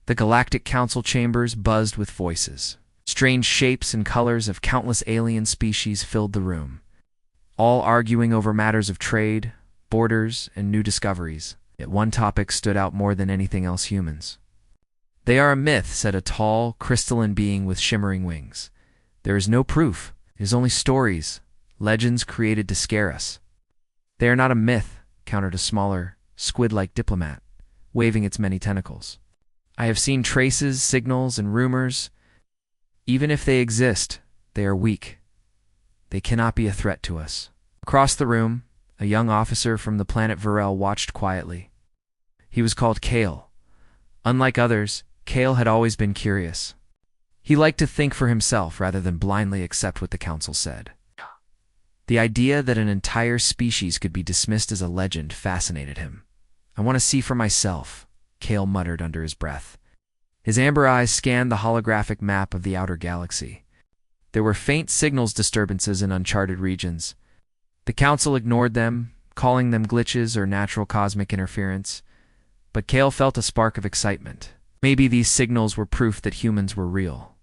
The galactic council chambers buzzed with voices. Strange shapes and colors of countless alien species filled the room, all arguing over matters of trade, borders, and new discoveries. Yet one topic stood out more than anything else: humans. "They are a myth," said a tall, crystalline being with shimmering wings. "There is no proof. It is only stories, legends created to scare us." "They are not a myth," countered a smaller, squid-like diplomat, waving its many tentacles. "I have seen traces, signals, and rumors. Even if they exist, they are weak. They cannot be a threat to us." Across the room, a young officer from the planet Varel watched quietly. He was called Kale. Unlike others, Kale had always been curious. He liked to think for himself rather than blindly accept what the council said. The idea that an entire species could be dismissed as a legend fascinated him. "I want to see for myself," Kale muttered under his breath. His amber eyes scanned the holographic map of the outer galaxy. There were faint signals disturbances in uncharted regions. The council ignored them, calling them glitches or natural cosmic interference. But Kale felt a spark of excitement. Maybe these signals were proof that humans were real.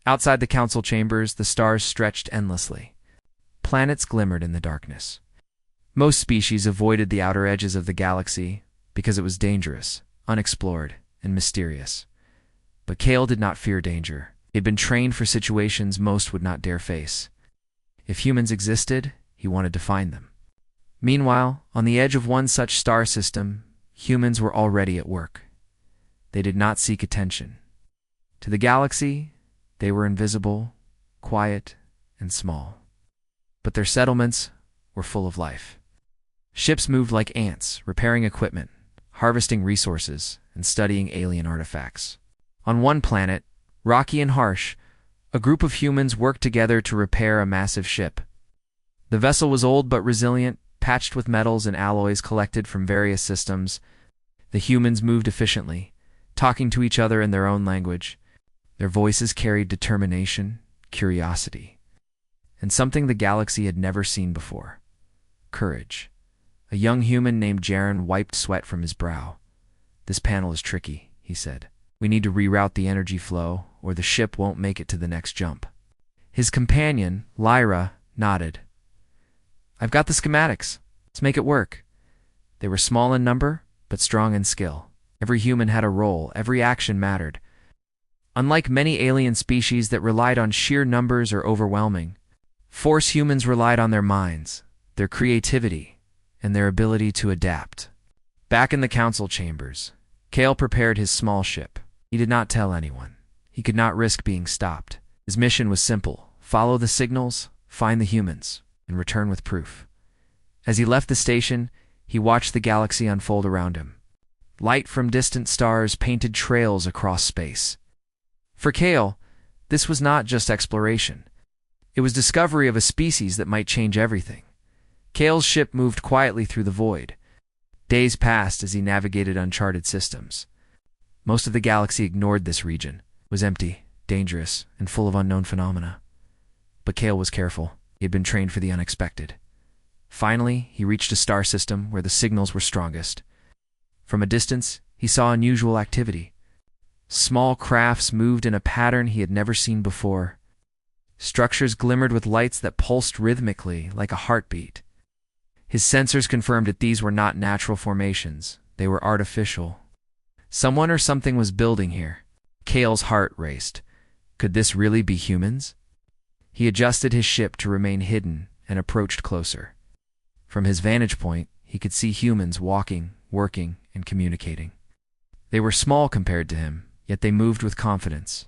Outside the council chambers, the stars stretched endlessly. Planets glimmered in the darkness. Most species avoided the outer edges of the galaxy because it was dangerous, unexplored, and mysterious. But Kale did not fear danger. He had been trained for situations most would not dare face. If humans existed, he wanted to find them. Meanwhile, on the edge of one such star system, humans were already at work. They did not seek attention. To the galaxy, they were invisible, quiet, and small. But their settlements were full of life. Ships moved like ants, repairing equipment, harvesting resources, and studying alien artifacts. On one planet, rocky and harsh, a group of humans worked together to repair a massive ship. The vessel was old but resilient, patched with metals and alloys collected from various systems. The humans moved efficiently, talking to each other in their own language. Their voices carried determination, curiosity, and something the galaxy had never seen before: courage. A young human named Jaren wiped sweat from his brow. "This panel is tricky," he said. "We need to reroute the energy flow, or the ship won't make it to the next jump." His companion, Lyra, nodded. "I've got the schematics. Let's make it work." They were small in number, but strong in skill. Every human had a role, every action mattered. Unlike many alien species that relied on sheer numbers or overwhelming force, humans relied on their minds, their creativity, and their ability to adapt. Back in the council chambers, Kale prepared his small ship. He did not tell anyone. He could not risk being stopped. His mission was simple: follow the signals, find the humans, and return with proof. As he left the station, he watched the galaxy unfold around him. Light from distant stars painted trails across space. For Kale, this was not just exploration. It was discovery of a species that might change everything. Kale's ship moved quietly through the void. Days passed as he navigated uncharted systems. Most of the galaxy ignored this region. It was empty, dangerous, and full of unknown phenomena. But Kale was careful. He had been trained for the unexpected. Finally, he reached a star system where the signals were strongest. From a distance, he saw unusual activity. Small crafts moved in a pattern he had never seen before. Structures glimmered with lights that pulsed rhythmically like a heartbeat. His sensors confirmed that these were not natural formations. They were artificial. Someone or something was building here. Kale's heart raced. Could this really be humans? He adjusted his ship to remain hidden and approached closer. From his vantage point, he could see humans walking, working, and communicating. They were small compared to him, yet they moved with confidence.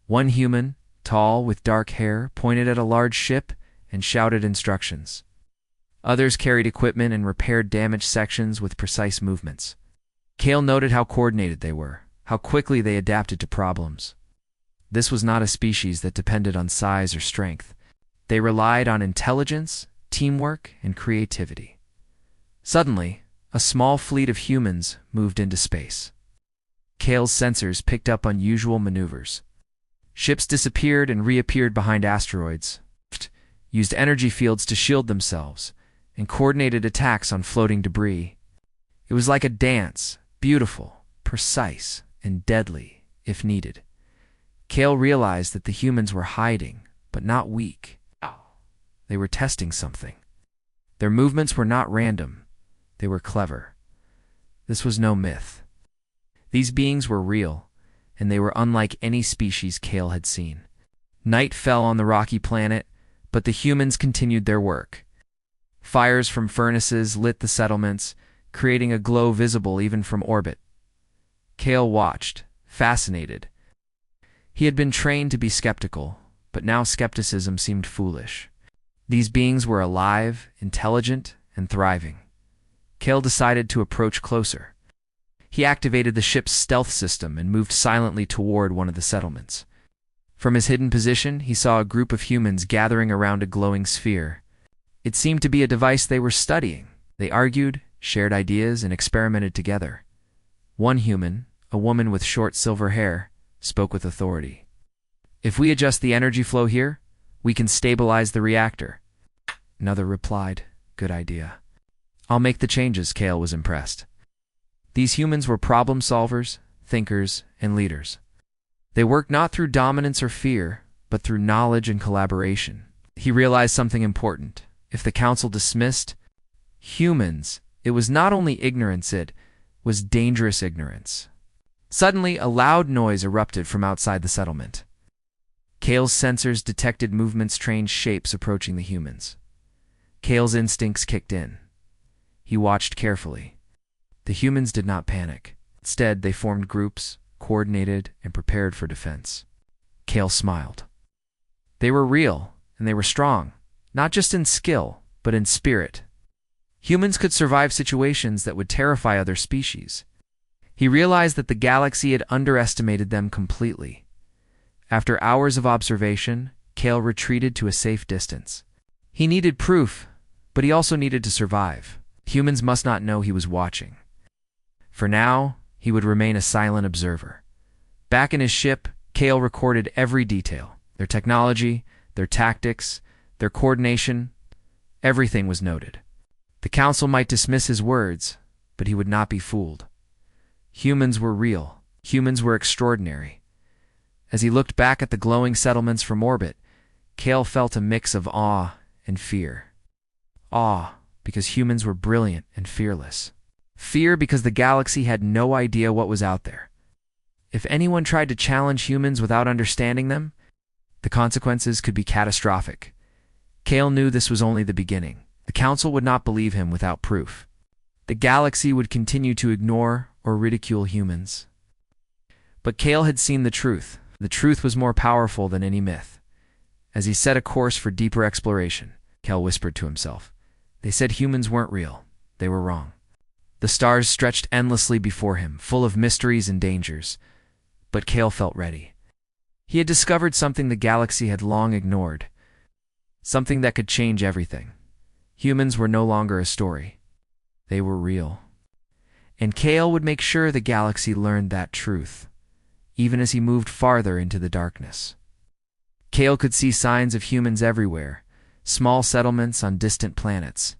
One human, tall with dark hair, pointed at a large ship and shouted instructions. Others carried equipment and repaired damaged sections with precise movements. Kale noted how coordinated they were, how quickly they adapted to problems. This was not a species that depended on size or strength. They relied on intelligence, teamwork, and creativity. Suddenly, a small fleet of humans moved into space. Kale's sensors picked up unusual maneuvers. Ships disappeared and reappeared behind asteroids, used energy fields to shield themselves, and coordinated attacks on floating debris. It was like a dance, beautiful, precise, and deadly, if needed. Kale realized that the humans were hiding, but not weak. They were testing something. Their movements were not random. They were clever. This was no myth. These beings were real, and they were unlike any species Kale had seen. Night fell on the rocky planet, but the humans continued their work. Fires from furnaces lit the settlements, creating a glow visible even from orbit. Kale watched, fascinated. He had been trained to be skeptical, but now skepticism seemed foolish. These beings were alive, intelligent, and thriving. Kale decided to approach closer. He activated the ship's stealth system and moved silently toward one of the settlements. From his hidden position, he saw a group of humans gathering around a glowing sphere. It seemed to be a device they were studying. They argued, shared ideas, and experimented together. One human, a woman with short silver hair, spoke with authority. "If we adjust the energy flow here, we can stabilize the reactor." Another replied, "Good idea." "I'll make the changes." Kale was impressed. These humans were problem solvers, thinkers, and leaders. They worked not through dominance or fear, but through knowledge and collaboration. He realized something important. If the council dismissed humans, it was not only ignorance, it was dangerous ignorance. Suddenly, a loud noise erupted from outside the settlement. Kale's sensors detected movements, strange shapes approaching the humans. Kale's instincts kicked in. He watched carefully. The humans did not panic. Instead, they formed groups, coordinated, and prepared for defense. Kale smiled. They were real, and they were strong, not just in skill, but in spirit. Humans could survive situations that would terrify other species. He realized that the galaxy had underestimated them completely. After hours of observation, Kale retreated to a safe distance. He needed proof, but he also needed to survive. Humans must not know he was watching. For now, he would remain a silent observer. Back in his ship, Kale recorded every detail. Their technology, their tactics, their coordination, everything was noted. The council might dismiss his words, but he would not be fooled. Humans were real. Humans were extraordinary. As he looked back at the glowing settlements from orbit, Kale felt a mix of awe and fear. Awe, because humans were brilliant and fearless. Fear, because the galaxy had no idea what was out there. If anyone tried to challenge humans without understanding them, the consequences could be catastrophic. Kale knew this was only the beginning. The council would not believe him without proof. The galaxy would continue to ignore or ridicule humans. But Kale had seen the truth. The truth was more powerful than any myth. As he set a course for deeper exploration, Kale whispered to himself, "They said humans weren't real. They were wrong." The stars stretched endlessly before him, full of mysteries and dangers. But Kale felt ready. He had discovered something the galaxy had long ignored. Something that could change everything. Humans were no longer a story. They were real. And Kale would make sure the galaxy learned that truth, even as he moved farther into the darkness. Kale could see signs of humans everywhere, small settlements on distant planets,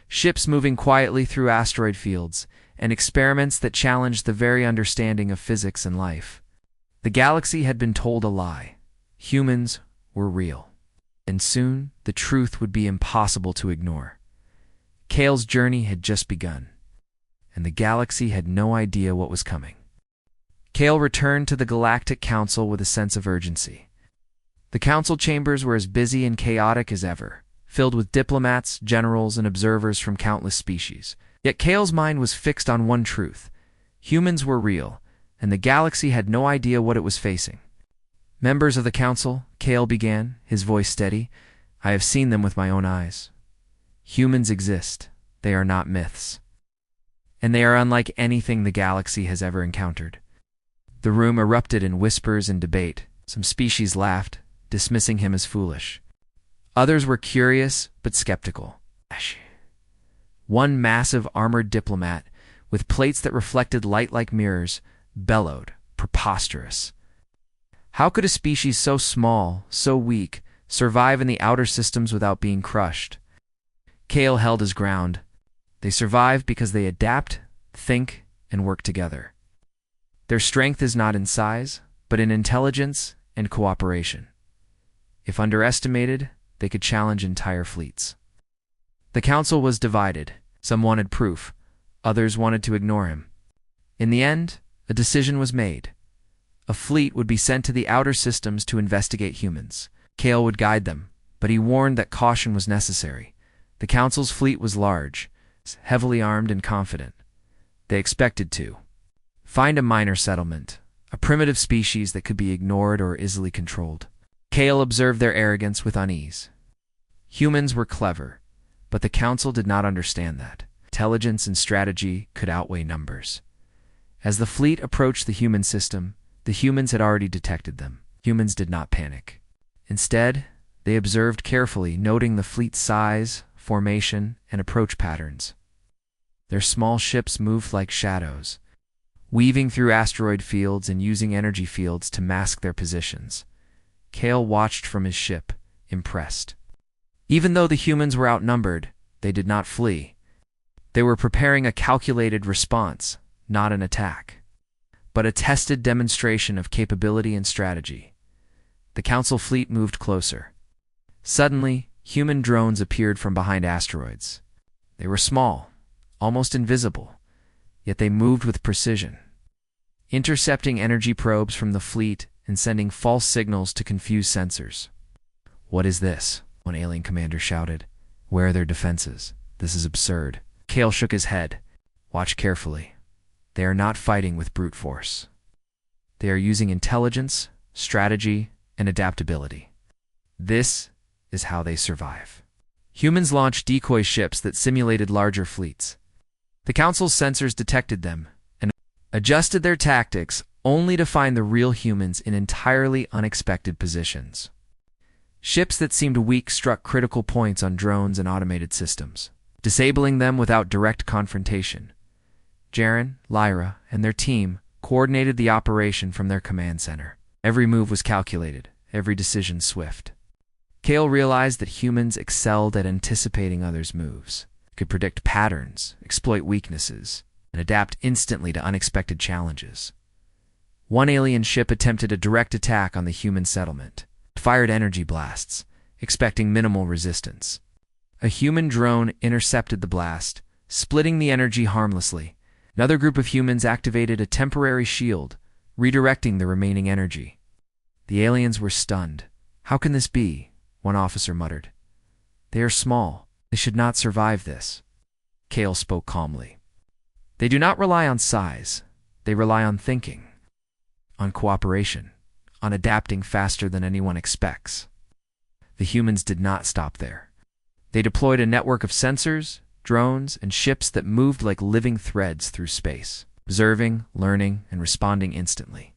ships moving quietly through asteroid fields, and experiments that challenged the very understanding of physics and life. The galaxy had been told a lie. Humans were real. And soon, the truth would be impossible to ignore. Kale's journey had just begun, and the galaxy had no idea what was coming. Kale returned to the Galactic Council with a sense of urgency. The council chambers were as busy and chaotic as ever, filled with diplomats, generals, and observers from countless species. Yet Kale's mind was fixed on one truth. Humans were real, and the galaxy had no idea what it was facing. "Members of the council," Kale began, his voice steady, "I have seen them with my own eyes. Humans exist. They are not myths. And they are unlike anything the galaxy has ever encountered." The room erupted in whispers and debate. Some species laughed, dismissing him as foolish. Others were curious, but skeptical. One massive armored diplomat, with plates that reflected light like mirrors, bellowed, preposterous. How could a species so small, so weak, survive in the outer systems without being crushed? Kale held his ground. They survive because they adapt, think, and work together. Their strength is not in size, but in intelligence and cooperation. If underestimated, they could challenge entire fleets. The council was divided. Some wanted proof, others wanted to ignore him. In the end, a decision was made. A fleet would be sent to the outer systems to investigate humans. Kale would guide them, but he warned that caution was necessary. The council's fleet was large, heavily armed and confident. They expected to find a minor settlement, a primitive species that could be ignored or easily controlled. Kale observed their arrogance with unease. Humans were clever, but the council did not understand that intelligence and strategy could outweigh numbers. As the fleet approached the human system, the humans had already detected them. Humans did not panic. Instead, they observed carefully, noting the fleet's size, formation, and approach patterns. Their small ships moved like shadows, weaving through asteroid fields and using energy fields to mask their positions. Kale watched from his ship, impressed. Even though the humans were outnumbered, they did not flee. They were preparing a calculated response, not an attack, but a tested demonstration of capability and strategy. The council fleet moved closer. Suddenly, human drones appeared from behind asteroids. They were small, almost invisible, yet they moved with precision, intercepting energy probes from the fleet and sending false signals to confuse sensors. "What is this?" one alien commander shouted. "Where are their defenses? This is absurd." Kale shook his head. "Watch carefully. They are not fighting with brute force. They are using intelligence, strategy, and adaptability. This is how they survive." Humans launched decoy ships that simulated larger fleets. The council's sensors detected them and adjusted their tactics only to find the real humans in entirely unexpected positions. Ships that seemed weak struck critical points on drones and automated systems, disabling them without direct confrontation. Jaren, Lyra, and their team coordinated the operation from their command center. Every move was calculated, every decision swift. Kale realized that humans excelled at anticipating others' moves, could predict patterns, exploit weaknesses, and adapt instantly to unexpected challenges. One alien ship attempted a direct attack on the human settlement, fired energy blasts, expecting minimal resistance. A human drone intercepted the blast, splitting the energy harmlessly. Another group of humans activated a temporary shield, redirecting the remaining energy. The aliens were stunned. "How can this be?" one officer muttered. "They are small. They should not survive this." Kale spoke calmly. "They do not rely on size. They rely on thinking, on cooperation, on adapting faster than anyone expects." The humans did not stop there. They deployed a network of sensors, drones, and ships that moved like living threads through space, observing, learning, and responding instantly.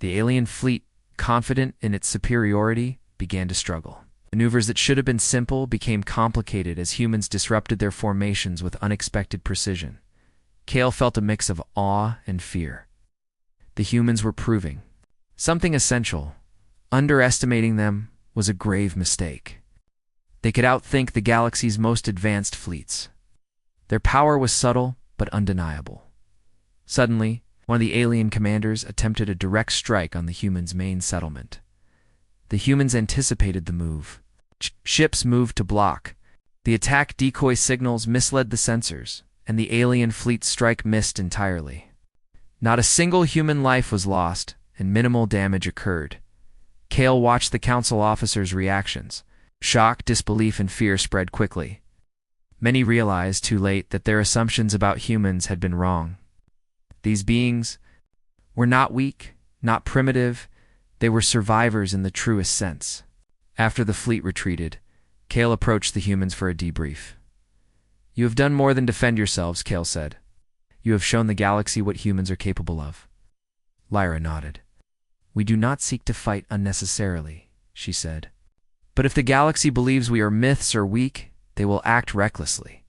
The alien fleet, confident in its superiority, began to struggle. Maneuvers that should have been simple became complicated as humans disrupted their formations with unexpected precision. Kale felt a mix of awe and fear. The humans were proving something essential. Underestimating them was a grave mistake. They could outthink the galaxy's most advanced fleets. Their power was subtle but undeniable. Suddenly, one of the alien commanders attempted a direct strike on the humans' main settlement. The humans anticipated the move. Ships moved to block. The attack decoy signals misled the sensors, and the alien fleet's strike missed entirely. Not a single human life was lost, and minimal damage occurred. Kale watched the council officers' reactions. Shock, disbelief, and fear spread quickly. Many realized too late that their assumptions about humans had been wrong. These beings were not weak, not primitive. They were survivors in the truest sense. After the fleet retreated, Kale approached the humans for a debrief. "You have done more than defend yourselves," Kale said. "You have shown the galaxy what humans are capable of." Lyra nodded. "We do not seek to fight unnecessarily," she said. "But if the galaxy believes we are myths or weak, they will act recklessly.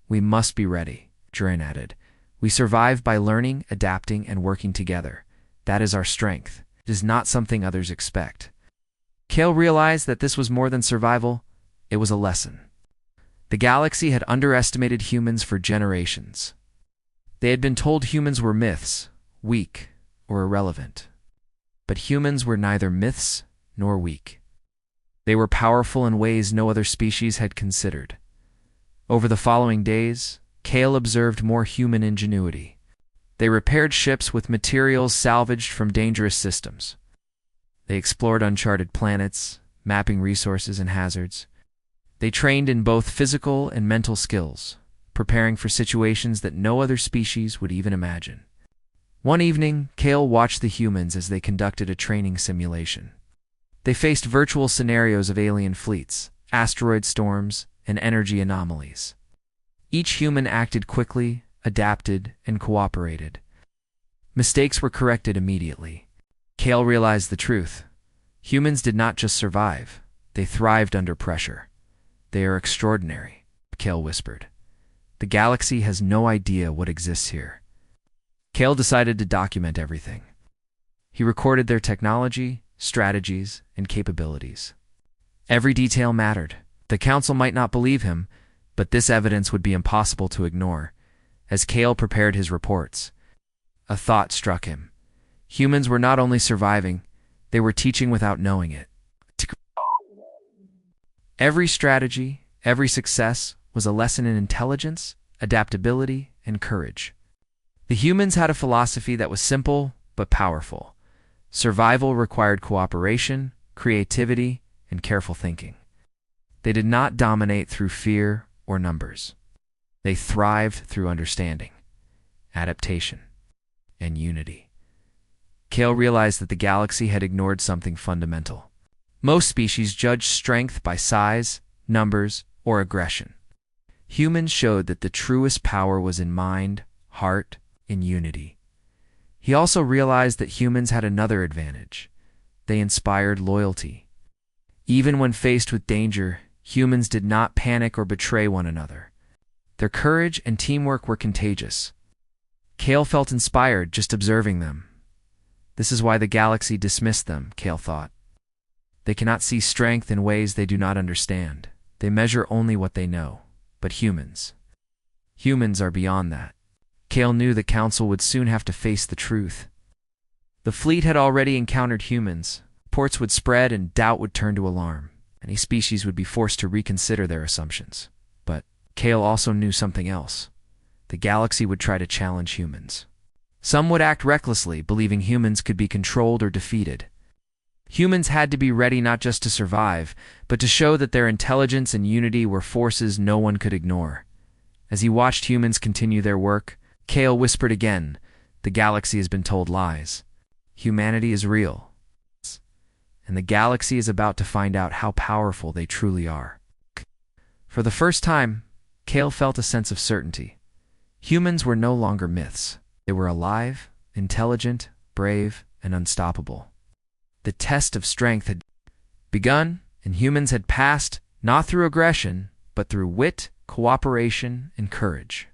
We must be ready," Jaren added. "We survive by learning, adapting, and working together. That is our strength. It is not something others expect." Kale realized that this was more than survival. It was a lesson. The galaxy had underestimated humans for generations. They had been told humans were myths, weak, or irrelevant. But humans were neither myths nor weak. They were powerful in ways no other species had considered. Over the following days, Kale observed more human ingenuity. They repaired ships with materials salvaged from dangerous systems. They explored uncharted planets, mapping resources and hazards. They trained in both physical and mental skills, preparing for situations that no other species would even imagine. One evening, Kale watched the humans as they conducted a training simulation. They faced virtual scenarios of alien fleets, asteroid storms, and energy anomalies. Each human acted quickly, adapted, and cooperated. Mistakes were corrected immediately. Kale realized the truth. Humans did not just survive, they thrived under pressure. "They are extraordinary," Kale whispered. "The galaxy has no idea what exists here." Kale decided to document everything. He recorded their technology, strategies, and capabilities. Every detail mattered. The council might not believe him, but this evidence would be impossible to ignore. As Kale prepared his reports, a thought struck him. Humans were not only surviving, they were teaching without knowing it. Every strategy, every success was a lesson in intelligence, adaptability, and courage. The humans had a philosophy that was simple but powerful. Survival required cooperation, creativity, and careful thinking. They did not dominate through fear or numbers. They thrived through understanding, adaptation, and unity. Kale realized that the galaxy had ignored something fundamental. Most species judge strength by size, numbers, or aggression. Humans showed that the truest power was in mind, heart, and unity. He also realized that humans had another advantage. They inspired loyalty. Even when faced with danger, humans did not panic or betray one another. Their courage and teamwork were contagious. Kale felt inspired just observing them. This is why the galaxy dismissed them, Kale thought. They cannot see strength in ways they do not understand. They measure only what they know. But humans are beyond that. Kale knew the council would soon have to face the truth. The fleet had already encountered humans. Reports would spread and doubt would turn to alarm. Any species would be forced to reconsider their assumptions. But Kale also knew something else. The galaxy would try to challenge humans. Some would act recklessly, believing humans could be controlled or defeated. Humans had to be ready not just to survive, but to show that their intelligence and unity were forces no one could ignore. As he watched humans continue their work, Kale whispered again, "The galaxy has been told lies. Humanity is real. And the galaxy is about to find out how powerful they truly are." For the first time, Kale felt a sense of certainty. Humans were no longer myths. They were alive, intelligent, brave, and unstoppable. The test of strength had begun, and humans had passed not through aggression, but through wit, cooperation, and courage.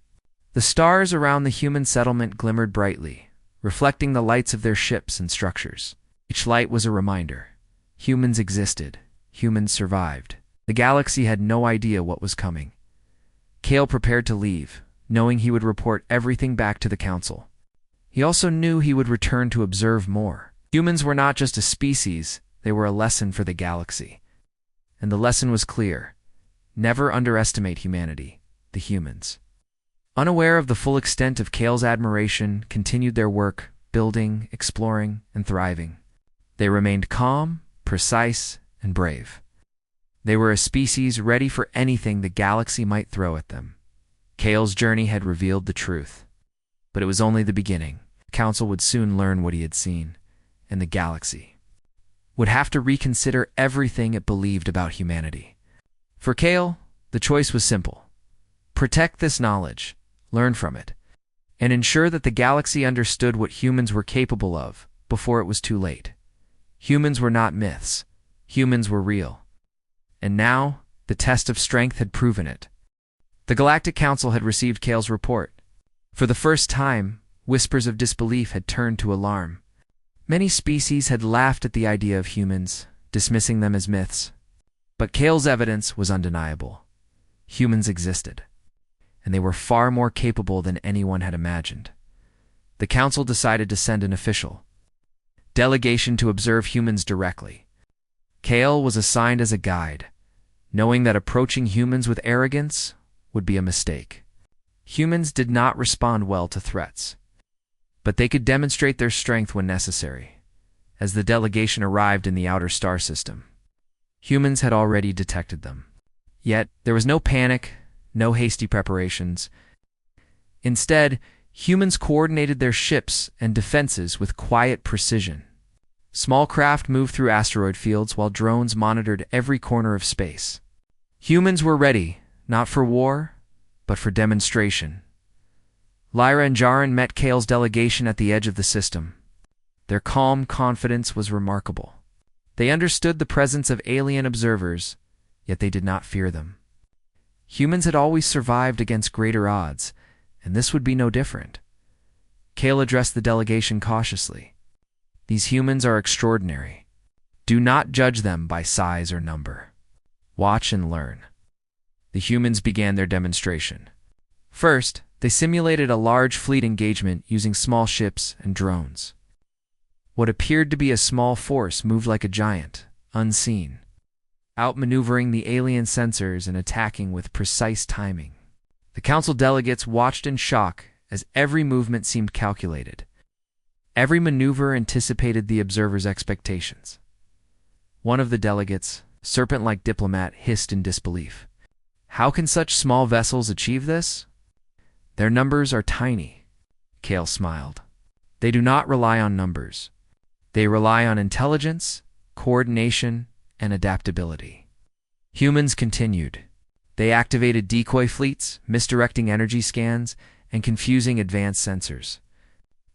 The stars around the human settlement glimmered brightly, reflecting the lights of their ships and structures. Each light was a reminder. Humans existed. Humans survived. The galaxy had no idea what was coming. Kale prepared to leave, knowing he would report everything back to the council. He also knew he would return to observe more. Humans were not just a species, they were a lesson for the galaxy. And the lesson was clear. Never underestimate humanity, the humans. Unaware of the full extent of Kale's admiration, continued their work, building, exploring, and thriving. They remained calm, precise, and brave. They were a species ready for anything the galaxy might throw at them. Kale's journey had revealed the truth. But it was only the beginning. The council would soon learn what he had seen, and the galaxy would have to reconsider everything it believed about humanity. For Kale, the choice was simple. Protect this knowledge, learn from it, and ensure that the galaxy understood what humans were capable of before it was too late. Humans were not myths. Humans were real. And now, the test of strength had proven it. The Galactic Council had received Kale's report. For the first time, whispers of disbelief had turned to alarm. Many species had laughed at the idea of humans, dismissing them as myths. But Kale's evidence was undeniable. Humans existed, and they were far more capable than anyone had imagined. The council decided to send an official, delegation to observe humans directly. Kale was assigned as a guide, knowing that approaching humans with arrogance would be a mistake. Humans did not respond well to threats, but they could demonstrate their strength when necessary. As the delegation arrived in the outer star system, humans had already detected them. Yet, there was no panic, no hasty preparations. Instead, humans coordinated their ships and defenses with quiet precision. Small craft moved through asteroid fields while drones monitored every corner of space. Humans were ready, not for war, but for demonstration. Lyra and Jaren met Kale's delegation at the edge of the system. Their calm confidence was remarkable. They understood the presence of alien observers, yet they did not fear them. Humans had always survived against greater odds, and this would be no different. Kale addressed the delegation cautiously. These humans are extraordinary. Do not judge them by size or number. Watch and learn. The humans began their demonstration. First, they simulated a large fleet engagement using small ships and drones. What appeared to be a small force moved like a giant, unseen, outmaneuvering the alien sensors and attacking with precise timing. The council delegates watched in shock as every movement seemed calculated. Every maneuver anticipated the observers' expectations. One of the delegates, serpent-like diplomat, hissed in disbelief. How can such small vessels achieve this? Their numbers are tiny. Kale smiled. They do not rely on numbers. They rely on intelligence, coordination, and adaptability. Humans continued. They activated decoy fleets, misdirecting energy scans, and confusing advanced sensors.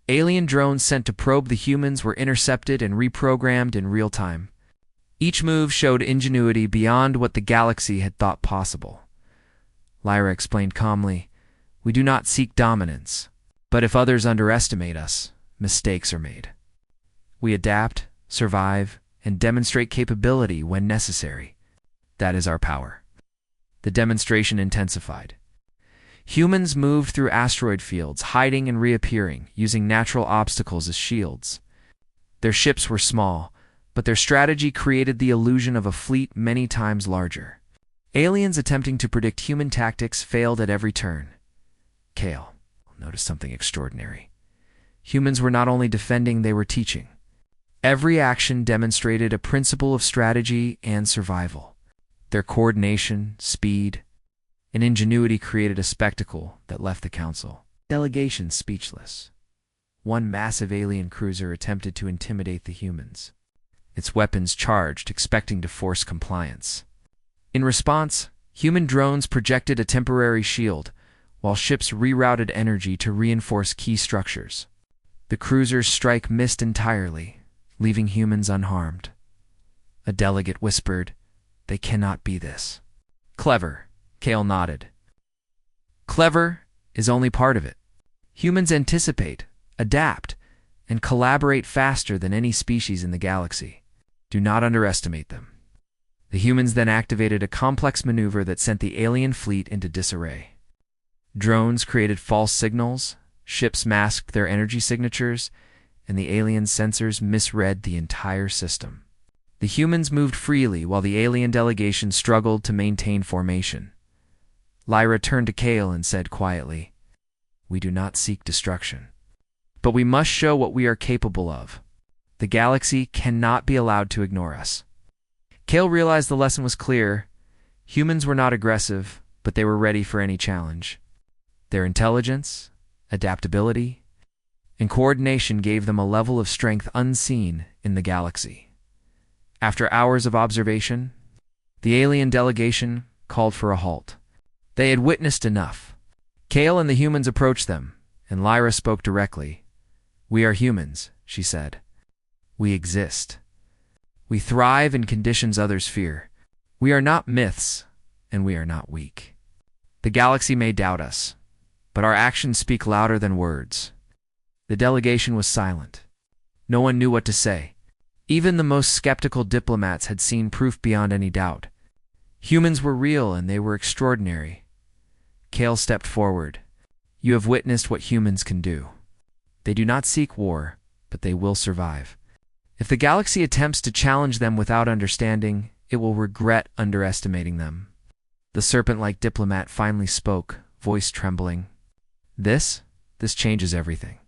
Alien drones sent to probe the humans were intercepted and reprogrammed in real time. Each move showed ingenuity beyond what the galaxy had thought possible. Lyra explained calmly, "We do not seek dominance, but if others underestimate us, mistakes are made. We adapt, survive, and demonstrate capability when necessary. That is our power." The demonstration intensified. Humans moved through asteroid fields, hiding and reappearing, using natural obstacles as shields. Their ships were small, but their strategy created the illusion of a fleet many times larger. Aliens attempting to predict human tactics failed at every turn. Kale noticed something extraordinary. Humans were not only defending, they were teaching. Every action demonstrated a principle of strategy and survival. Their coordination, speed, and ingenuity created a spectacle that left the council delegation speechless. One massive alien cruiser attempted to intimidate the humans, its weapons charged, expecting to force compliance. In response, human drones projected a temporary shield, while ships rerouted energy to reinforce key structures. The cruiser's strike missed entirely, leaving humans unharmed. A delegate whispered, "They cannot be this." "Clever," Kale nodded. "Clever is only part of it. Humans anticipate, adapt, and collaborate faster than any species in the galaxy. Do not underestimate them." The humans then activated a complex maneuver that sent the alien fleet into disarray. Drones created false signals, ships masked their energy signatures, and the alien sensors misread the entire system. The humans moved freely while the alien delegation struggled to maintain formation. Lyra turned to Kale and said quietly, "We do not seek destruction, but we must show what we are capable of. The galaxy cannot be allowed to ignore us." Kale realized the lesson was clear. Humans were not aggressive, but they were ready for any challenge. Their intelligence, adaptability, and coordination gave them a level of strength unseen in the galaxy. After hours of observation, the alien delegation called for a halt. They had witnessed enough. Kale and the humans approached them, and Lyra spoke directly. "We are humans," she said. "We exist. We thrive in conditions others fear. We are not myths, and we are not weak. The galaxy may doubt us, but our actions speak louder than words." The delegation was silent. No one knew what to say. Even the most skeptical diplomats had seen proof beyond any doubt. Humans were real, and they were extraordinary. Kale stepped forward. "You have witnessed what humans can do. They do not seek war, but they will survive. If the galaxy attempts to challenge them without understanding, it will regret underestimating them. The serpent-like diplomat finally spoke, voice trembling. This changes everything.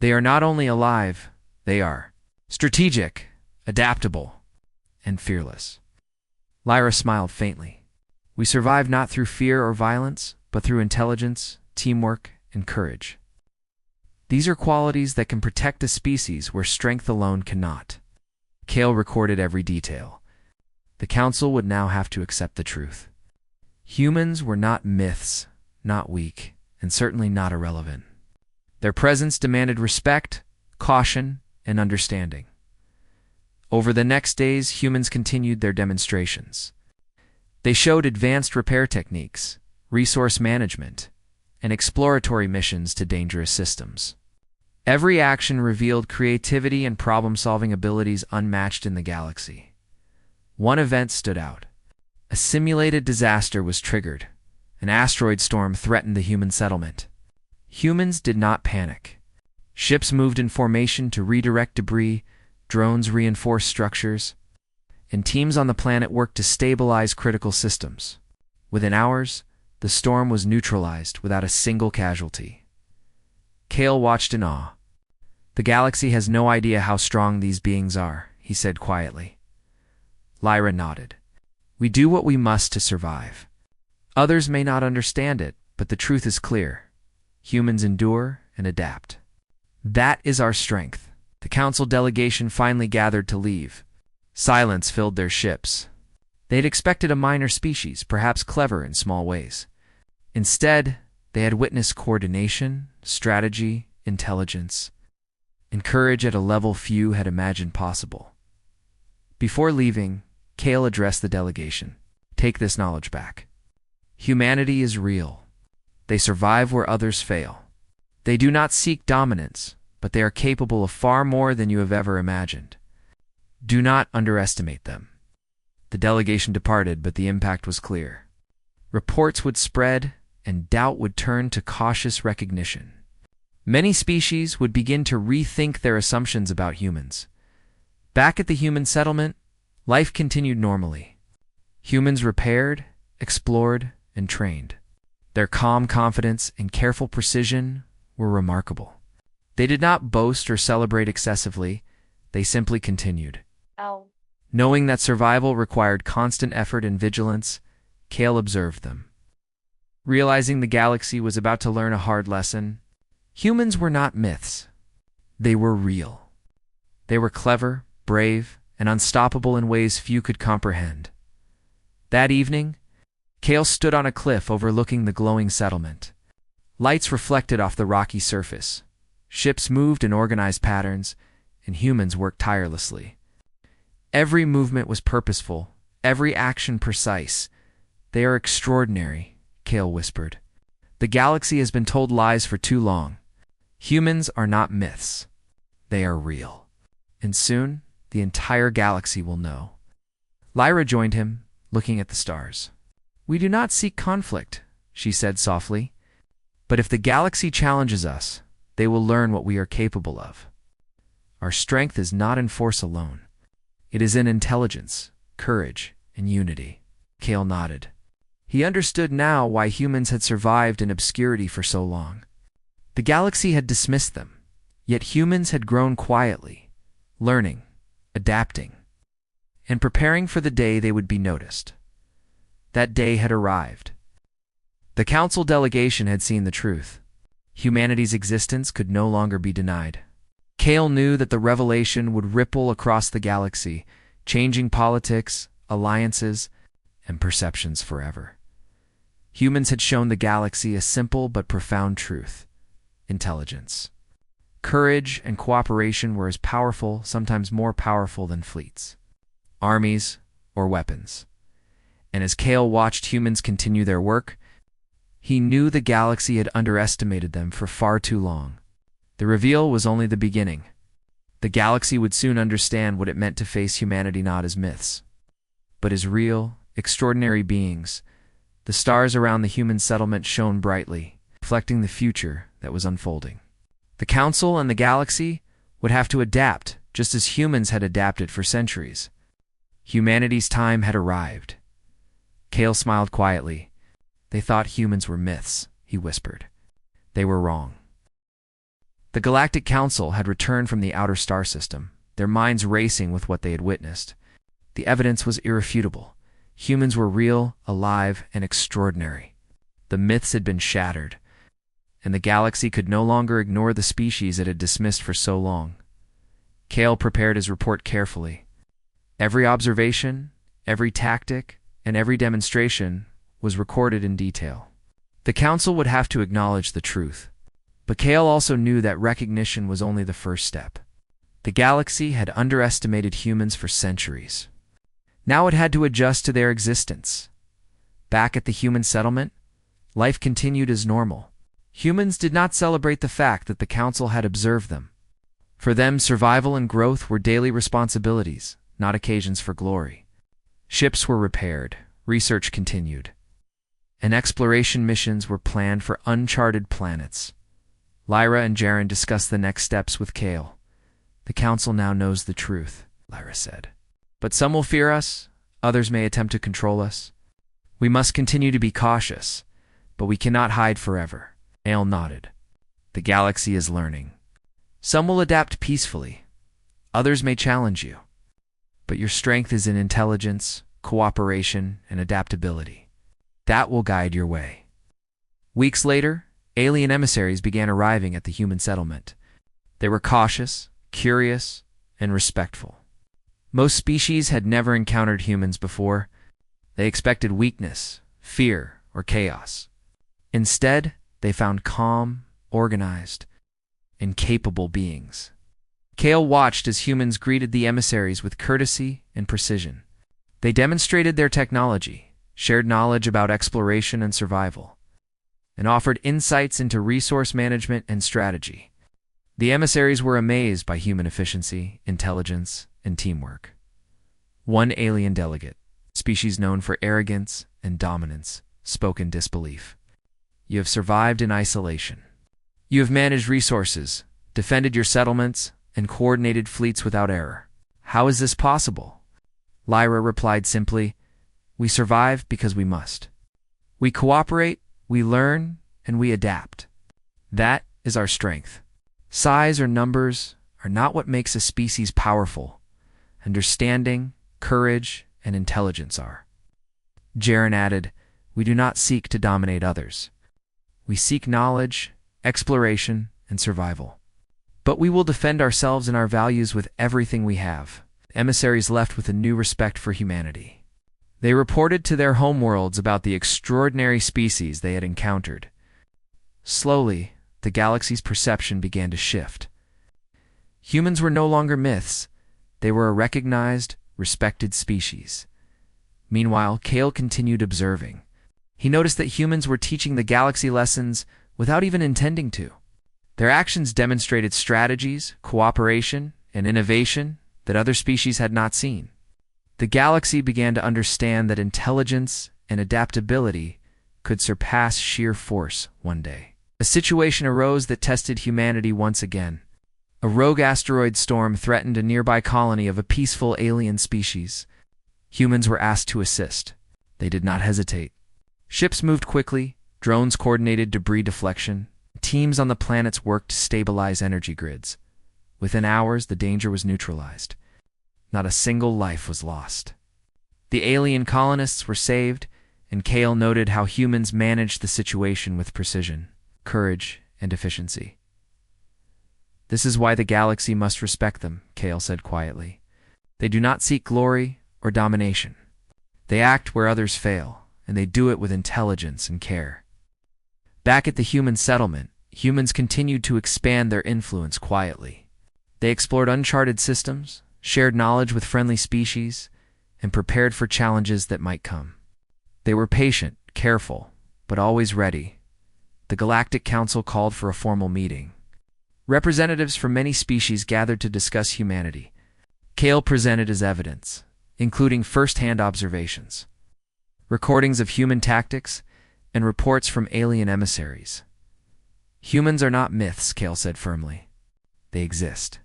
They are not only alive, they are strategic, adaptable, and fearless. Lyra smiled faintly. We survive not through fear or violence, but through intelligence, teamwork, and courage. These are qualities that can protect a species where strength alone cannot. Kale recorded every detail. The council would now have to accept the truth. Humans were not myths, not weak, and certainly not irrelevant. Their presence demanded respect, caution, and understanding. Over the next days, humans continued their demonstrations. They showed advanced repair techniques, resource management, and exploratory missions to dangerous systems. Every action revealed creativity and problem-solving abilities unmatched in the galaxy. One event stood out. A simulated disaster was triggered. An asteroid storm threatened the human settlement. Humans did not panic. Ships moved in formation to redirect debris, drones reinforced structures, and teams on the planet worked to stabilize critical systems. Within hours, the storm was neutralized without a single casualty. Kale watched in awe. The galaxy has no idea how strong these beings are, he said quietly. Lyra nodded. We do what we must to survive. Others may not understand it, but the truth is clear. Humans endure and adapt. That is our strength. The council delegation finally gathered to leave. Silence filled their ships. They had expected a minor species, perhaps clever in small ways. Instead, they had witnessed coordination, strategy, intelligence, and courage at a level few had imagined possible. Before leaving, Kale addressed the delegation. Take this knowledge back. Humanity is real. They survive where others fail. They do not seek dominance, but they are capable of far more than you have ever imagined. Do not underestimate them. The delegation departed, but the impact was clear. Reports would spread, and doubt would turn to cautious recognition. Many species would begin to rethink their assumptions about humans. Back at the human settlement, life continued normally. Humans repaired, explored, and trained. Their calm confidence and careful precision were remarkable. They did not boast or celebrate excessively, they simply continued. Knowing that survival required constant effort and vigilance, Kale observed them. Realizing the galaxy was about to learn a hard lesson, humans were not myths. They were real. They were clever, brave, and unstoppable in ways few could comprehend. That evening, Kale stood on a cliff overlooking the glowing settlement. Lights reflected off the rocky surface. Ships moved in organized patterns, and humans worked tirelessly. Every movement was purposeful, every action precise. They are extraordinary, Kale whispered. The galaxy has been told lies for too long. Humans are not myths. They are real. And soon, the entire galaxy will know. Lyra joined him, looking at the stars. We do not seek conflict, she said softly. But if the galaxy challenges us, they will learn what we are capable of. Our strength is not in force alone. It is in intelligence, courage, and unity. Kale nodded. He understood now why humans had survived in obscurity for so long. The galaxy had dismissed them, yet humans had grown quietly, learning, adapting, and preparing for the day they would be noticed. That day had arrived. The council delegation had seen the truth. Humanity's existence could no longer be denied. Kale knew that the revelation would ripple across the galaxy, changing politics, alliances, and perceptions forever. Humans had shown the galaxy a simple but profound truth: intelligence. Courage and cooperation were as powerful, sometimes more powerful than fleets, armies, or weapons. And as Kale watched humans continue their work, he knew the galaxy had underestimated them for far too long. The reveal was only the beginning. The galaxy would soon understand what it meant to face humanity not as myths, but as real, extraordinary beings. The stars around the human settlement shone brightly, reflecting the future that was unfolding. The council and the galaxy would have to adapt, just as humans had adapted for centuries. Humanity's time had arrived. Kale smiled quietly. They thought humans were myths, he whispered. They were wrong. The Galactic Council had returned from the outer star system, their minds racing with what they had witnessed. The evidence was irrefutable. Humans were real, alive, and extraordinary. The myths had been shattered, and the galaxy could no longer ignore the species it had dismissed for so long. Kale prepared his report carefully. Every observation, every tactic, and every demonstration was recorded in detail. The Council would have to acknowledge the truth, but Kale also knew that recognition was only the first step. The galaxy had underestimated humans for centuries. Now it had to adjust to their existence. Back at the human settlement, life continued as normal. Humans did not celebrate the fact that the Council had observed them. For them, survival and growth were daily responsibilities, not occasions for glory. Ships were repaired, research continued, and exploration missions were planned for uncharted planets. Lyra and Jaren discussed the next steps with Kale. The Council now knows the truth, Lyra said. But some will fear us, others may attempt to control us. We must continue to be cautious, but we cannot hide forever. Kale nodded. The galaxy is learning. Some will adapt peacefully. Others may challenge you. But your strength is in intelligence, cooperation, and adaptability. That will guide your way. Weeks later, alien emissaries began arriving at the human settlement. They were cautious, curious, and respectful. Most species had never encountered humans before. They expected weakness, fear, or chaos. Instead, they found calm, organized, and capable beings. Kale watched as humans greeted the emissaries with courtesy and precision. They demonstrated their technology, shared knowledge about exploration and survival, and offered insights into resource management and strategy. The emissaries were amazed by human efficiency, intelligence, and teamwork. One alien delegate, species known for arrogance and dominance, spoke in disbelief. You have survived in isolation. You have managed resources, defended your settlements, and coordinated fleets without error. How is this possible? Lyra replied simply, We survive because we must. We cooperate, we learn, and we adapt. That is our strength. Size or numbers are not what makes a species powerful. Understanding, courage, and intelligence are. Jaren added, We do not seek to dominate others. We seek knowledge, exploration, and survival. But we will defend ourselves and our values with everything we have. Emissaries left with a new respect for humanity. They reported to their homeworlds about the extraordinary species they had encountered. Slowly, the galaxy's perception began to shift. Humans were no longer myths. They were a recognized, respected species. Meanwhile, Kale continued observing. He noticed that humans were teaching the galaxy lessons without even intending to. Their actions demonstrated strategies, cooperation, and innovation that other species had not seen. The galaxy began to understand that intelligence and adaptability could surpass sheer force one day. A situation arose that tested humanity once again. A rogue asteroid storm threatened a nearby colony of a peaceful alien species. Humans were asked to assist. They did not hesitate. Ships moved quickly, drones coordinated debris deflection, teams on the planets worked to stabilize energy grids. Within hours, the danger was neutralized. Not a single life was lost. The alien colonists were saved, and Kale noted how humans managed the situation with precision, courage, and efficiency. This is why the galaxy must respect them, Kale said quietly. They do not seek glory or domination. They act where others fail, and they do it with intelligence and care. Back at the human settlement, humans continued to expand their influence quietly. They explored uncharted systems, shared knowledge with friendly species, and prepared for challenges that might come. They were patient, careful, but always ready. The Galactic Council called for a formal meeting. Representatives from many species gathered to discuss humanity. Kale presented his evidence, including first-hand observations, recordings of human tactics, and reports from alien emissaries. Humans are not myths, Kale said firmly. They exist.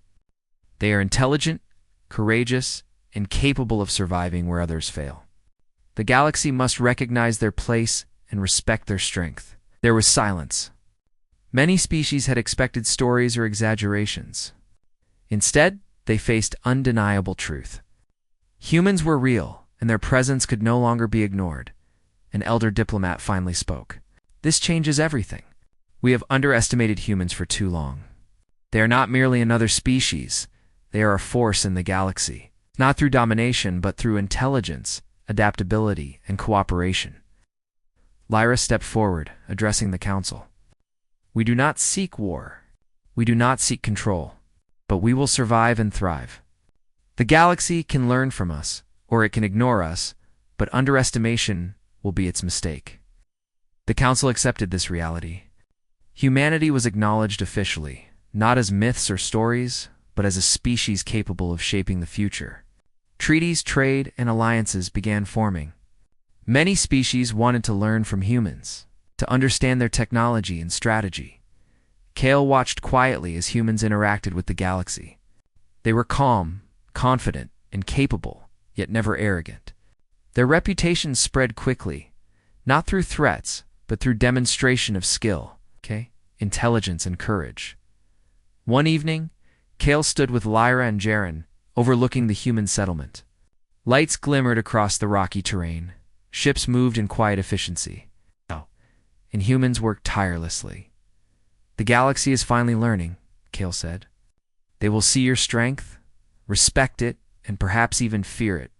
They are intelligent, courageous, and capable of surviving where others fail. The galaxy must recognize their place and respect their strength. There was silence. Many species had expected stories or exaggerations. Instead, they faced undeniable truth. Humans were real, and their presence could no longer be ignored. An elder diplomat finally spoke. This changes everything. We have underestimated humans for too long. They are not merely another species. They are a force in the galaxy, not through domination, but through intelligence, adaptability, and cooperation. Lyra stepped forward, addressing the council. We do not seek war. We do not seek control, but we will survive and thrive. The galaxy can learn from us, or it can ignore us, but underestimation will be its mistake. The council accepted this reality. Humanity was acknowledged officially, not as myths or stories, but as a species capable of shaping the future. Treaties, trade, and alliances began forming. Many species wanted to learn from humans, to understand their technology and strategy. Kale watched quietly as humans interacted with the galaxy. They were calm, confident, and capable, yet never arrogant. Their reputations spread quickly, not through threats, but through demonstration of skill, intelligence, and courage. One evening, Kale stood with Lyra and Jaren, overlooking the human settlement. Lights glimmered across the rocky terrain. Ships moved in quiet efficiency. And humans worked tirelessly. The galaxy is finally learning, Kale said. They will see your strength, respect it, and perhaps even fear it,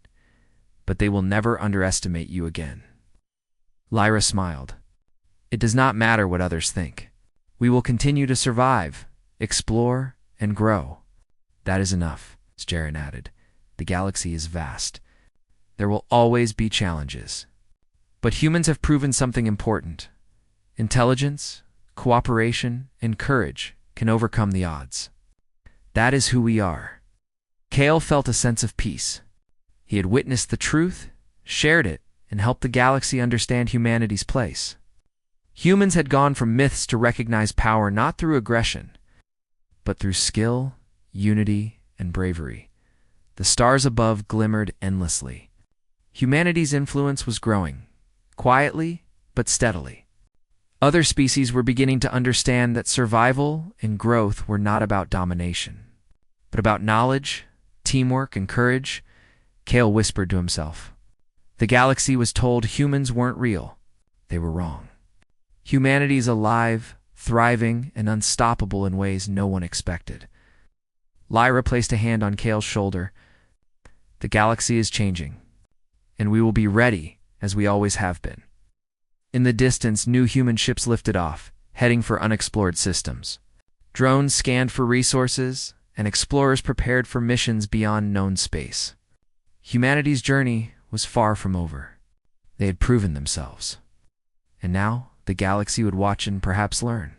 but they will never underestimate you again. Lyra smiled. It does not matter what others think. We will continue to survive, explore, and grow. That is enough, Jaren added. The galaxy is vast. There will always be challenges. But humans have proven something important. Intelligence, cooperation, and courage can overcome the odds. That is who we are. Kale felt a sense of peace. He had witnessed the truth, shared it, and helped the galaxy understand humanity's place. Humans had gone from myths to recognize power not through aggression, but through skill, unity, and bravery. The stars above glimmered endlessly. Humanity's influence was growing, quietly but steadily. Other species were beginning to understand that survival and growth were not about domination, but about knowledge, teamwork, and courage. Kale whispered to himself. The galaxy was told humans weren't real. They were wrong. Humanity is alive, thriving, and unstoppable in ways no one expected. Lyra placed a hand on Kale's shoulder. The galaxy is changing, and we will be ready, as we always have been. In the distance, new human ships lifted off, heading for unexplored systems. Drones scanned for resources, and explorers prepared for missions beyond known space. Humanity's journey was far from over. They had proven themselves. And now, the galaxy would watch and perhaps learn.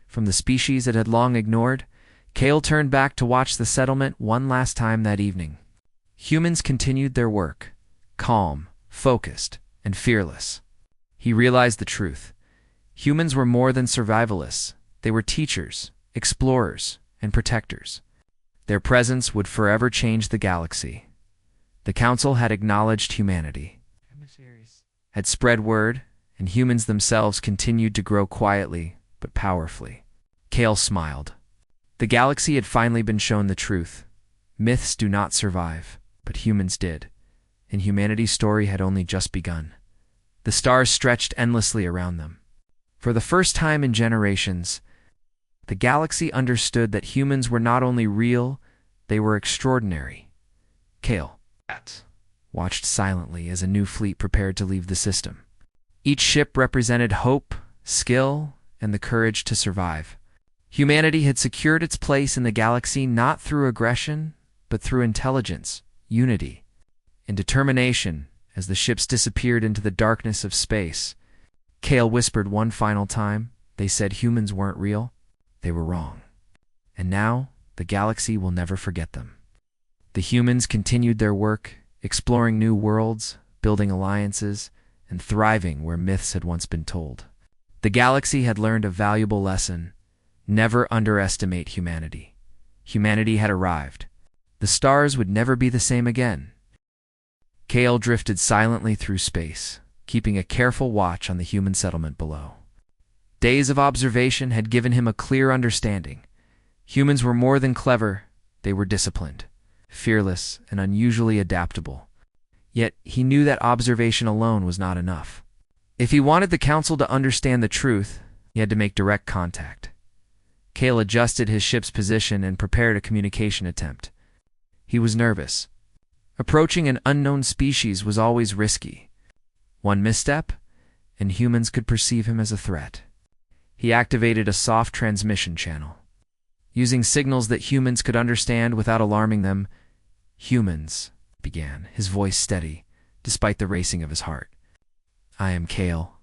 From the species it had long ignored, Kale turned back to watch the settlement one last time that evening. Humans continued their work, calm, focused, and fearless. He realized the truth. Humans were more than survivalists. They were teachers, explorers, and protectors. Their presence would forever change the galaxy. The council had acknowledged humanity, had spread word, and humans themselves continued to grow quietly but powerfully. Kale smiled. The galaxy had finally been shown the truth. Myths do not survive, but humans did, and humanity's story had only just begun. The stars stretched endlessly around them. For the first time in generations, the galaxy understood that humans were not only real, they were extraordinary. Kale watched silently as a new fleet prepared to leave the system. Each ship represented hope, skill, and the courage to survive. Humanity had secured its place in the galaxy not through aggression, but through intelligence, unity, and determination. As the ships disappeared into the darkness of space, Kale whispered one final time. They said humans weren't real. They were wrong. And now, the galaxy will never forget them. The humans continued their work, exploring new worlds, building alliances, and thriving where myths had once been told. The galaxy had learned a valuable lesson. Never underestimate humanity. Humanity had arrived, The stars would never be the same again. Kale drifted silently through space, keeping a careful watch on the human settlement below. Days of observation had given him a clear understanding. Humans were more than clever, they were disciplined, fearless, and unusually adaptable. Yet he knew that observation alone was not enough. If he wanted the council to understand the truth, he had to make direct contact. Kale adjusted his ship's position and prepared a communication attempt. He was nervous. Approaching an unknown species was always risky. One misstep, and humans could perceive him as a threat. He activated a soft transmission channel. Using signals that humans could understand without alarming them, "Humans," began, his voice steady, despite the racing of his heart. "I am Kale,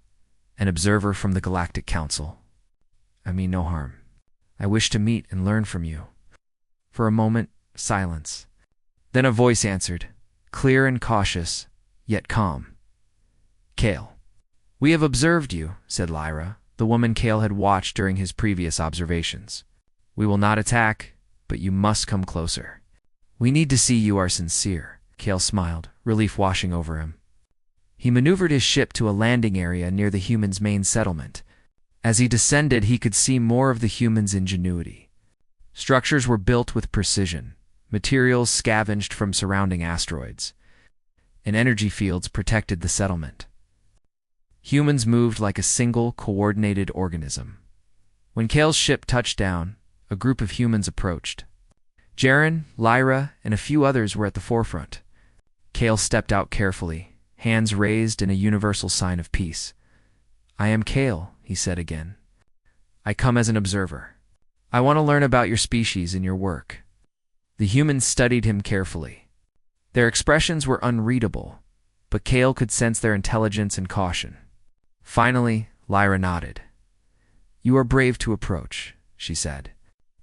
an observer from the Galactic Council. I mean no harm. I wish to meet and learn from you." For a moment, silence. Then a voice answered, clear and cautious, yet calm. "Kale." "We have observed you," said Lyra, the woman Kale had watched during his previous observations. "We will not attack, but you must come closer. We need to see you are sincere." Kale smiled, relief washing over him. He maneuvered his ship to a landing area near the humans' main settlement. As he descended, he could see more of the humans' ingenuity. Structures were built with precision, materials scavenged from surrounding asteroids, and energy fields protected the settlement. Humans moved like a single, coordinated organism. When Kale's ship touched down, a group of humans approached. Jaren, Lyra, and a few others were at the forefront. Kale stepped out carefully, hands raised in a universal sign of peace. "I am Kale," he said again. "I come as an observer. I want to learn about your species and your work." The humans studied him carefully. Their expressions were unreadable, but Kale could sense their intelligence and caution. Finally, Lyra nodded. "You are brave to approach," she said.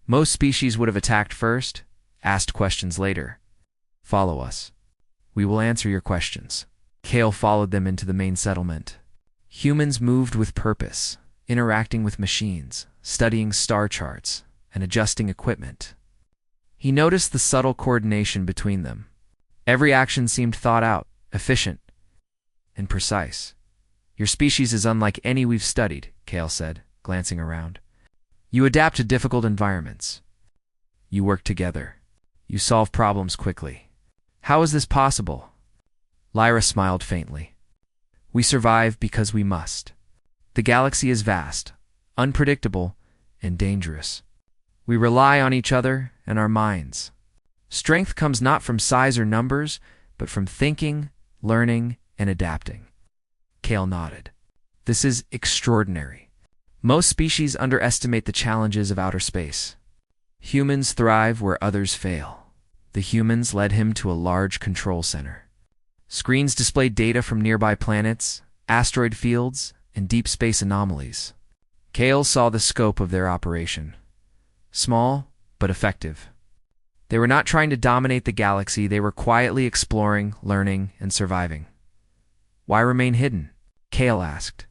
"Most species would have attacked first, asked questions later. Follow us. We will answer your questions." Kale followed them into the main settlement. Humans moved with purpose, interacting with machines, studying star charts, and adjusting equipment. He noticed the subtle coordination between them. Every action seemed thought out, efficient, and precise. "Your species is unlike any we've studied," Kale said, glancing around. "You adapt to difficult environments. You work together. You solve problems quickly. How is this possible?" Lyra smiled faintly. "We survive because we must. The galaxy is vast, unpredictable, and dangerous. We rely on each other and our minds. Strength comes not from size or numbers, but from thinking, learning, and adapting." Kale nodded. "This is extraordinary. Most species underestimate the challenges of outer space. Humans thrive where others fail." The humans led him to a large control center. Screens displayed data from nearby planets, asteroid fields, and deep space anomalies. Kale saw the scope of their operation. Small, but effective. They were not trying to dominate the galaxy, they were quietly exploring, learning, and surviving. "Why remain hidden?" Kale asked.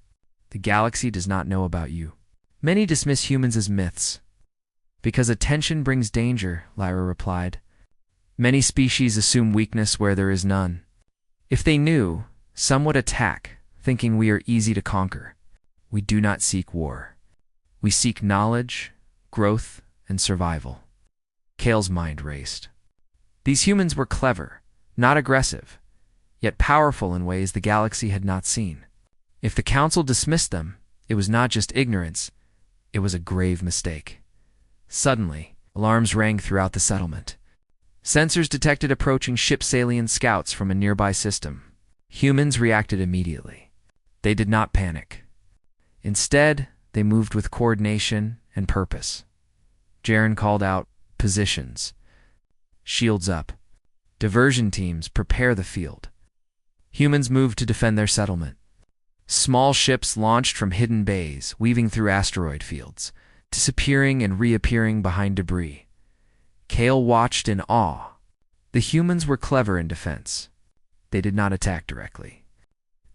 "The galaxy does not know about you." Many dismiss humans as myths. "Because attention brings danger," Lyra replied. "Many species assume weakness where there is none. If they knew, some would attack, thinking we are easy to conquer. We do not seek war. We seek knowledge, growth, and survival." Kale's mind raced. These humans were clever, not aggressive, yet powerful in ways the galaxy had not seen. If the council dismissed them, it was not just ignorance, it was a grave mistake. Suddenly, alarms rang throughout the settlement. Sensors detected approaching ship's alien scouts from a nearby system. Humans reacted immediately. They did not panic. Instead, they moved with coordination and purpose. Jaren called out, "Positions. Shields up. Diversion teams, prepare the field." Humans moved to defend their settlement. Small ships launched from hidden bays, weaving through asteroid fields, disappearing and reappearing behind debris. Kale watched in awe. The humans were clever in defense. They did not attack directly.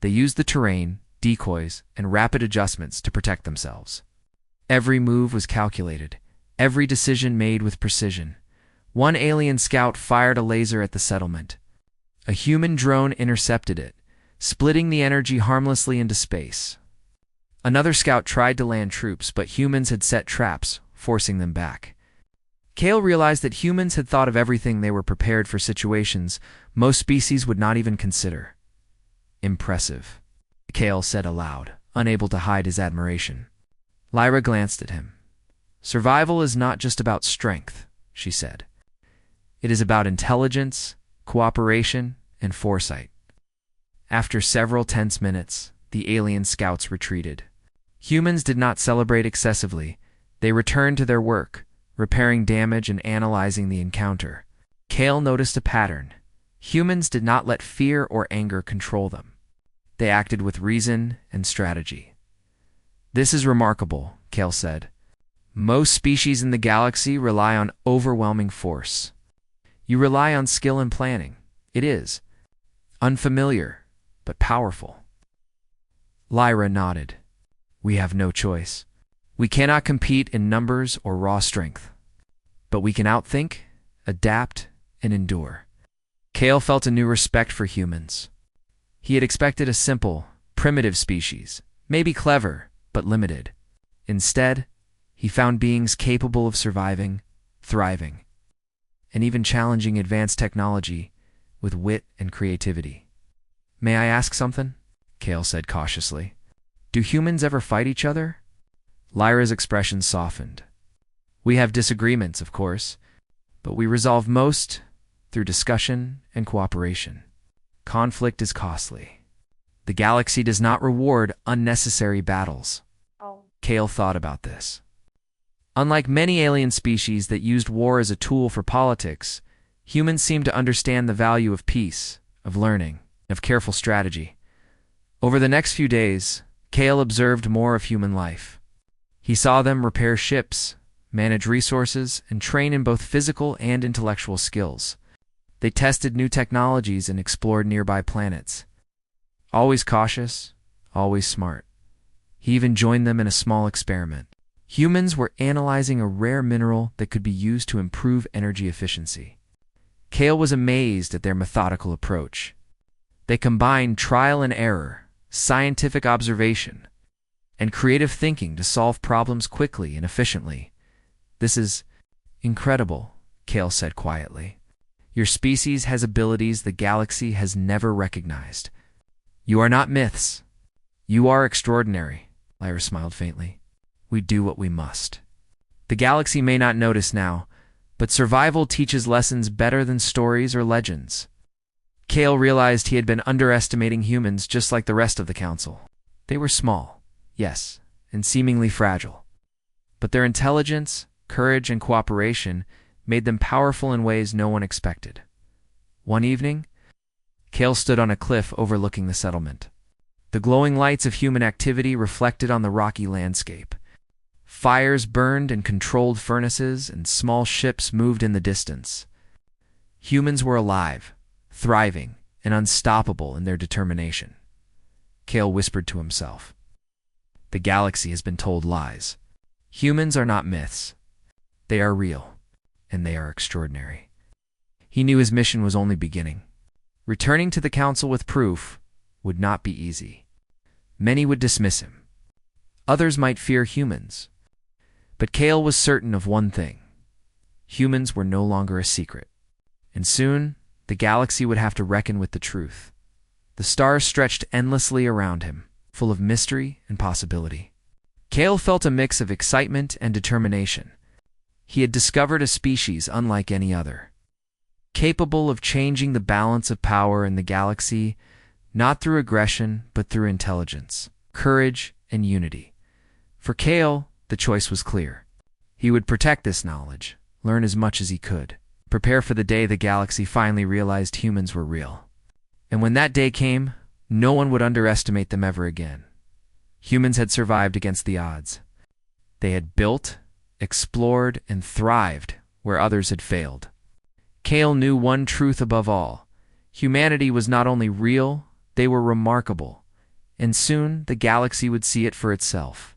They used the terrain, decoys, and rapid adjustments to protect themselves. Every move was calculated, every decision made with precision. One alien scout fired a laser at the settlement. A human drone intercepted it, splitting the energy harmlessly into space. Another scout tried to land troops, but humans had set traps, forcing them back. Kale realized that humans had thought of everything. They were prepared for situations most species would not even consider. Impressive, Kale said aloud, unable to hide his admiration. Lyra glanced at him. Survival is not just about strength, she said. It is about intelligence, cooperation, and foresight. After several tense minutes, the alien scouts retreated. Humans did not celebrate excessively. They returned to their work, repairing damage and analyzing the encounter. Kale noticed a pattern. Humans did not let fear or anger control them. They acted with reason and strategy. This is remarkable, Kale said. Most species in the galaxy rely on overwhelming force. You rely on skill and planning. It is unfamiliar, but powerful. Lyra nodded. We have no choice. We cannot compete in numbers or raw strength. But we can outthink, adapt, and endure. Kale felt a new respect for humans. He had expected a simple, primitive species, maybe clever, but limited. Instead, he found beings capable of surviving, thriving, and even challenging advanced technology with wit and creativity. May I ask something? Kale said cautiously. Do humans ever fight each other? Lyra's expression softened. We have disagreements, of course, but we resolve most through discussion and cooperation. Conflict is costly. The galaxy does not reward unnecessary battles. Kale thought about this. Unlike many alien species that used war as a tool for politics, humans seem to understand the value of peace, of learning, of careful strategy. Over the next few days, Kale observed more of human life. He saw them repair ships, manage resources, and train in both physical and intellectual skills. They tested new technologies and explored nearby planets. Always cautious, always smart. He even joined them in a small experiment. Humans were analyzing a rare mineral that could be used to improve energy efficiency. Kale was amazed at their methodical approach. They combined trial and error, scientific observation, and creative thinking to solve problems quickly and efficiently. This is incredible, Kale said quietly. Your species has abilities the galaxy has never recognized. You are not myths. You are extraordinary, Lyra smiled faintly. We do what we must. The galaxy may not notice now, but survival teaches lessons better than stories or legends. Kale realized he had been underestimating humans just like the rest of the council. They were small, yes, and seemingly fragile. But their intelligence, courage, and cooperation made them powerful in ways no one expected. One evening, Kale stood on a cliff overlooking the settlement. The glowing lights of human activity reflected on the rocky landscape. Fires burned in controlled furnaces, and small ships moved in the distance. Humans were alive, thriving, and unstoppable in their determination. Kale whispered to himself. The galaxy has been told lies. Humans are not myths. They are real, and they are extraordinary. He knew his mission was only beginning. Returning to the council with proof would not be easy. Many would dismiss him. Others might fear humans. But Kale was certain of one thing. Humans were no longer a secret. And soon, the galaxy would have to reckon with the truth. The stars stretched endlessly around him, full of mystery and possibility. Kale felt a mix of excitement and determination. He had discovered a species unlike any other, capable of changing the balance of power in the galaxy, not through aggression, but through intelligence, courage, and unity. For Kale, the choice was clear. He would protect this knowledge, learn as much as he could, prepare for the day the galaxy finally realized humans were real. And when that day came, no one would underestimate them ever again. Humans had survived against the odds. They had built, explored, and thrived where others had failed. Kale knew one truth above all. Humanity was not only real, they were remarkable. And soon the galaxy would see it for itself.